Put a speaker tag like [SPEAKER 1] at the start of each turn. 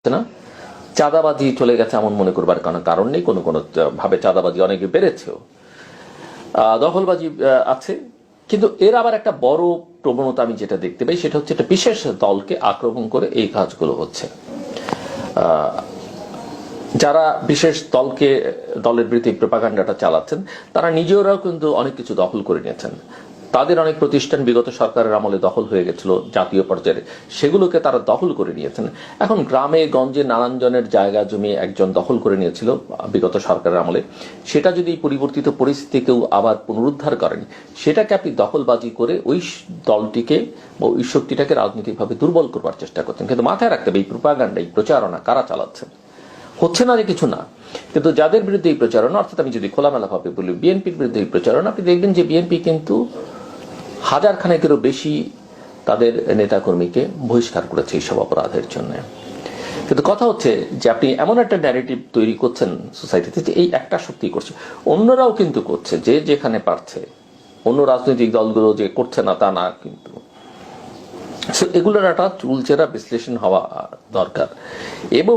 [SPEAKER 1] না চাঁদাবাজি চলে গেছে এমন মনে করবার কোনো কারণ নেই। কোনো কোনো ভাবে চাঁদাবাজি অনেকে বেড়েছেও, দখলবাজি আছে। কিন্তু এর আবার একটা বড় প্রবণতা আমি যেটা দেখতে পাই সেটা হচ্ছে একটা বিশেষ দলকে আক্রমণ করে এই কাজগুলো হচ্ছে। যারা বিশেষ দলের বিরুদ্ধে প্রপাগান্ডাটা চালাচ্ছেন তারা নিজেরাও কিন্তু অনেক কিছু দখল করে নিয়েছেন। তাদের অনেক প্রতিষ্ঠান বিগত সরকারের আমলে দখল হয়ে গেছিল জাতীয় পর্যায়ে, সেগুলোকে তারা দখল করে নিয়েছেন। এখন গ্রামে গঞ্জে নানানজনের জায়গা জমি একজন দখল করে নিয়েছিল বিগত সরকারের আমলে, সেটা যদি পরিবর্তিত পরিস্থিতি কেউ আবার পুনরুদ্ধার করেন, সেটাকে আপনি দখলবাজি করে ওই দলটিকে বা ওই শক্তিটাকে রাজনৈতিকভাবে দুর্বল করবার চেষ্টা করছেন। কিন্তু মাথায় রাখতে হবে এই প্রপাগান্ডা, এই প্রচারণা কারা চালাচ্ছেন। হচ্ছে না যে কিছু না, কিন্তু যাদের বিরুদ্ধে এই প্রচারণা, অর্থাৎ আমি যদি খোলামেলা ভাবে বলি বিএনপির বিরুদ্ধে এই প্রচারণা, আপনি দেখবেন যে বিএনপি কিন্তু হাজার খানেকেরও বেশি তাদের নেতাকর্মীকে বহিষ্কার করেছে এইসব অপরাধের জন্য। কিন্তু কথা হচ্ছে যে আপনি এমন একটা ন্যারেটিভ তৈরি করছেন সোসাইটিতে যে এই একটা শক্তি করছে, অন্যরাও কিন্তু করছে, যে যেখানে পারছে। অন্য রাজনৈতিক দলগুলো যে করছে না তা না, কিন্তু এগুলোর একটা চুলচেরা বিশ্লেষণ হওয়া দরকার। এবং